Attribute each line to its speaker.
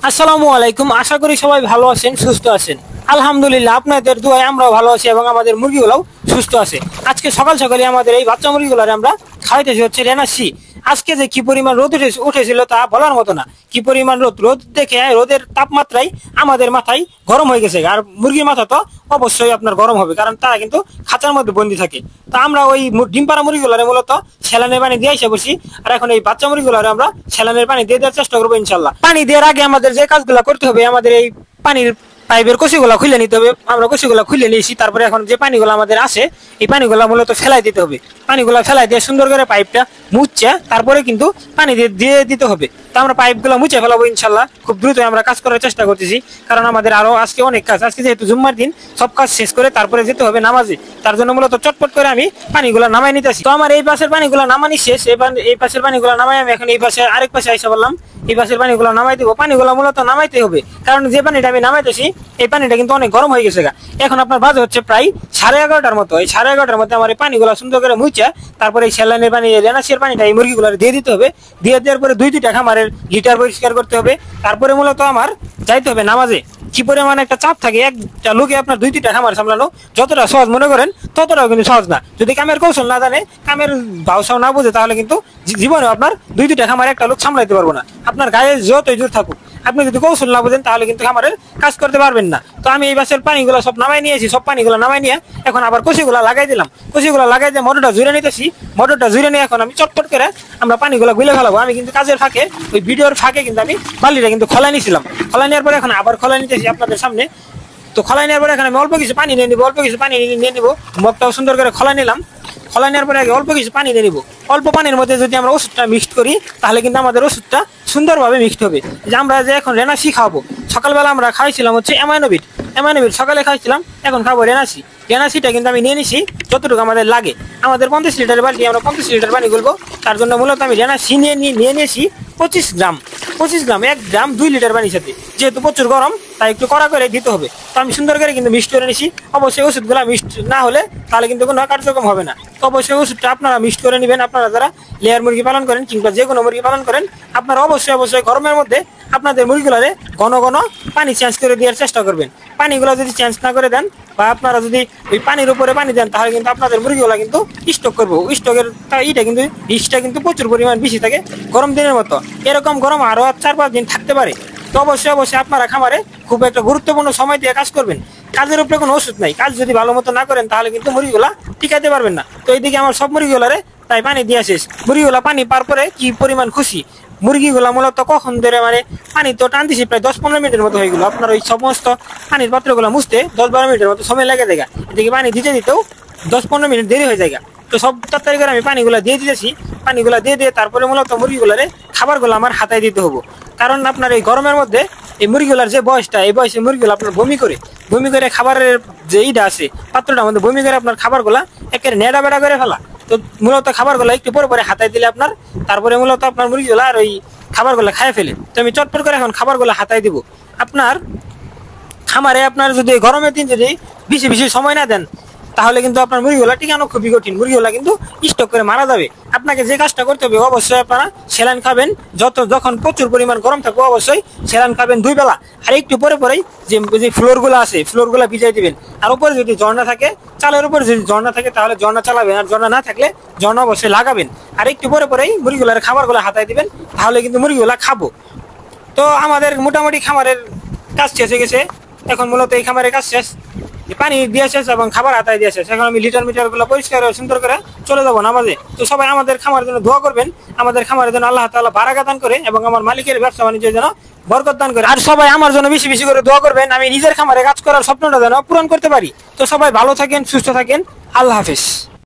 Speaker 1: আসসালামু আলাইকুম। আশা করি সবাই ভালো আছেন, সুস্থ আছেন। আলহামদুলিল্লাহ, আপনাদের দোয়ায় আমরাও ভালো আছি এবং আমাদের মুরগিগুলোও সুস্থ আছে। আজকে সকাল সকালে আমাদের এই বাচ্চা মুরগিগুলোর আমরা খাওয়াইতেছি হচ্ছে রেনাসি। আজকে যে কি পরিমাণ রোদ উঠেছিল তা বলার মতো না। কি পরিমাণ রোদ দেখে রোদের তাপমাত্রায় আমাদের মাথায় গরম হয়ে গেছে। আর মুরগির মাথা তো অবশ্যই আপনার গরম হবে, কারণ তারা কিন্তু খাঁচার মধ্যে বন্দি থাকে। তা আমরা ওই ডিম পাড়া মুরগিগুলোরে মূলত স্যালাইনের পানি দিয়ে এসে বসি। আর এখন এই বাচ্চা মুরগিগুলোরে আমরা স্যালাইনের পানি দিয়ে দেওয়ার চেষ্টা করবো ইনশাল্লাহ। পানি দেওয়ার আগে আমাদের যে কাজগুলো করতে হবে, আমাদের এই পানির পাইপের কষিগুলা খুলে নিতে হবে। আমরা কষিগুলা খুলে নিয়েছি। তারপরে এখন যে পানিগুলো আমাদের আসে এই পানিগুলা মূলত ফেলাই দিতে হবে। পানিগুলা ফেলাই দিয়ে সুন্দর করে পাইপটা মুছছে তারপরে কিন্তু পানি দিয়ে দিতে হবে। তো আমরা পাইপগুলো মুছে ফেলাবো ইনশাল্লাহ। খুব দ্রুত আমরা কাজ করার চেষ্টা করতেছি, কারণ আমাদের আরো আজকে অনেক কাজ। আজকে যেহেতু জুম্মার দিন, সব কাজ শেষ করে তারপরে যেতে হবে নামাজে। তার জন্য মূলত চটপট করে আমি পানিগুলা নামাই নিতেছি। তো আমার এই পাশের পানিগুলা নামানি শেষ। এই পাশের পানিগুলা নামাই আমি এখন এই পাশে আরেক পাশে আইসা বললাম এই পাশের পানিগুলো নামাই দিব। পানিগুলো মূলত নামাইতে হবে, কারণ যে পানিটা আমি নামাইতেছি এই পানিটা কিন্তু অনেক গরম হয়ে গেছে। এখন আপনার বাজে হচ্ছে প্রায় 11:30টার মতো। এই 11:30টার মধ্যে আমার এই পানিগুলো সুন্দর করে মুছে তারপরে এই স্যালাইনের পানি, রেনাসির পানিটা এই মুরগিগুলো দিয়ে দিতে হবে। দিয়ে দেওয়ার পরে 2-2টা খামারের লিটার পরিষ্কার করতে হবে। তারপরে মূলত আমার যাইতে হবে নামাজে। কি পরিমাণ একটা চাপ থাকে একটা লোকে আপনার 2-3টা খামার সামলানো যতটা সহজ মনে করেন ততটাও কিন্তু সহজ না। যদি কামের কৌশল না জানে, কামের ভাষাও না বুঝে, তাহলে কিন্তু জীবনে আপনার 2-3টা খামার একটা লোক সামলাইতে পারবো না। আপনার গায়ে যতই জোর থাকুক, আপনি যদি কৌশল না বুঝেন তাহলে কিন্তু খামারের কাজ করতে পারবেন না। তো আমি এই বাসের পানিগুলো সব নামাই নিয়েছি। সব পানিগুলো নামাই নিয়ে এখন আবার কষিগুলো লাগাই দিলাম। কষিগুলো লাগাই দিয়ে মোটরটা জুড়ে নিতেছি। মোটরটা জুড়ে নিয়ে এখন আমি চটপট করে আমরা পানিগুলো গুলে ফেলাবো। আমি কিন্তু কাজের ফাঁকে, ওই ভিডিওর ফাঁকে কিন্তু আমি বালিটা কিন্তু খোলা নিয়েছিলাম। খোলা নেওয়ার পরে এখন আবার খোলা নিতেছি আপনাদের সামনে। তো খোলা নেওয়ার পরে এখন আমি অল্প কিছু পানি নিয়ে নিবো। অল্প কিছু পানি নিয়ে নিবো। মগটাও সুন্দর করে খোলা নিলাম। খোলা নেওয়ার পরে আগে অল্প কিছু পানি দিয়ে নিবো। অল্প পানির মধ্যে যদি আমরা ওষুধটা মিক্সড করি তাহলে কিন্তু আমাদের ওষুধটা সুন্দরভাবে মিক্সড হবে। যে আমরা যে এখন রেনাসি খাবো, সকালবেলা আমরা খাইছিলাম হচ্ছে অ্যামাইনোভিট সকালে খাইছিলাম, এখন খাবো রেনাসি। রেনাসিটা কিন্তু আমি নিয়ে নিছি যতটুকু আমাদের লাগে। আমাদের 50 লিটারের বালতি, আমরা 50 লিটার পানি গুলবো। তার জন্য মূলত আমি রেনাসি নিয়ে নিয়েছি 25 গ্রাম। 1 গ্রাম 2 লিটার পানির সাথে। যেহেতু প্রচুর গরম তাই একটু কড়া করে দিতে হবে। তো আমি সুন্দর করে কিন্তু মিক্সড করে নিছি। অবশ্যই ওষুধগুলো মিক্সড না হলে তাহলে কিন্তু কোনো কার্যক্রম হবে না। তো অবশ্যই ওষুধটা আপনারা মিক্সড করে নেবেন। আপনারা যারা লেয়ার মুরগি পালন করেন কিংবা যে কোনো মুরগি পালন করেন, আপনারা অবশ্যই গরমের মধ্যে আপনাদের মুরগিগুলোরে ঘন ঘন পানি চেঞ্জ করে দেওয়ার চেষ্টা করবেন। পানিগুলো যদি চেঞ্জ না করে দেন বা আপনারা যদি ওই পানির উপরে পানি দেন তাহলে কিন্তু আপনাদের মুরগিগুলো কিন্তু স্টক করবো। স্টকের এইটা কিন্তু রিস্কটা কিন্তু প্রচুর পরিমাণ বেশি থাকে গরম দিনের মতো। এরকম গরম আরও 4-5 দিন থাকতে পারে। তো অবশ্যই আপনারা খামারে খুব একটা গুরুত্বপূর্ণ সময় দিয়ে কাজ করবেন। কাজের উপরে কোনো ওষুধ নাই। কাজ যদি ভালো মতো না করেন তাহলে কিন্তু মুরগিগুলা টিকাতে পারবেন না। তো এইদিকে আমার সব মুরগিগুলারে তাই পানি দিয়ে শেষ। মুরগিগুলা পানি পার পরে কি পরিমাণ খুশি। মুরগিগুলা মূলত কখন ধরে পানি তো টানতেছি প্রায় 10-15 মিনিটের মতো হয়ে গেল। আপনার ওই সমস্ত পানির পাত্রগুলো মুছতে 10-12 মিনিটের মতো সময় লেগে যায়। এদিকে পানি দিতেও 10-15 মিনিট দেরি হয়ে যায়। তো সব তাড়াতাড়ি করে আমি পানিগুলো দিয়ে দিতেছি। পানিগুলো দিয়ে তারপরে মূলত মুরগিগুলারে খাবারগুলো আমার হাতায় দিতে হবো। কারণ আপনার এই গরমের মধ্যে এই মুরগিগুলার যে বয়সটা, এই বয়সে মুরগিগুলো আপনার বমি করে খাবারের যে ইটা আছে পাত্রটার মধ্যে বমি করে আপনার খাবারগুলা একেবারে নেড়া বেড়া করে ফেলা। তো মূলত খাবারগুলো একটু পরে হাতায় দিলে আপনার তারপরে মূলত আপনার মুরগিগুলো আর ওই খাবারগুলো খায় ফেলে। তো আমি চটপট করে এখন খাবারগুলো হাতায় দিব। আপনার খামারে আপনার যদি গরমের দিন যদি বেশি সময় না দেন তাহলে কিন্তু আপনার মুরগিগুলা টিকানো খুবই কঠিন। মুরগিগুলা কিন্তু স্টক করে মারা যাবে। আপনাকে যে কাজটা করতে হবে, অবশ্যই আপনারা স্যালাইন খাবেন। যখন প্রচুর পরিমাণ গরম থাকবে অবশ্যই স্যালাইন খাবেন 2 বেলা। আর একটু পরেই যে ফ্লোরগুলো আছে ফ্লোরগুলো ভিজাই দিবেন। আর উপরে যদি ঝর্ণা থাকে, চালের উপরে যদি ঝর্ণা থাকে তাহলে ঝর্ণা চালাবেন। আর ঝর্ণা না থাকলে ঝর্ণা অবশ্যই লাগাবেন। আর একটু পরেই মুরগিগুলার খাবারগুলো হাতায় দিবেন, তাহলে কিন্তু মুরগিগুলা খাবো। তো আমাদের মোটামুটি খামারের কাজ শেষ হয়ে গেছে। এখন মূলত এই খামারের কাজ শেষ, পানি দিয়ে শেষ এবং খাবার হাতায় দিয়ে শেষ। এখন আমি মিটার গুলো পরিষ্কার সুন্দর করে চলে যাবো নামাজে। তো সবাই আমাদের খামারের জন্য দোয়া করবেন। আমাদের খামারের জন্য আল্লাহ তাআলা বারাকা দান করে এবং আমার মালিকের ব্যবসা বাণিজ্যের জন্য বরকত দান করে। আর সবাই আমার জন্য বেশি করে দোয়া করবেন, আমি নিজের খামারে কাজ করার স্বপ্নটা যেন পূরণ করতে পারি। তো সবাই ভালো থাকেন, সুস্থ থাকেন। আল্লাহ হাফেজ।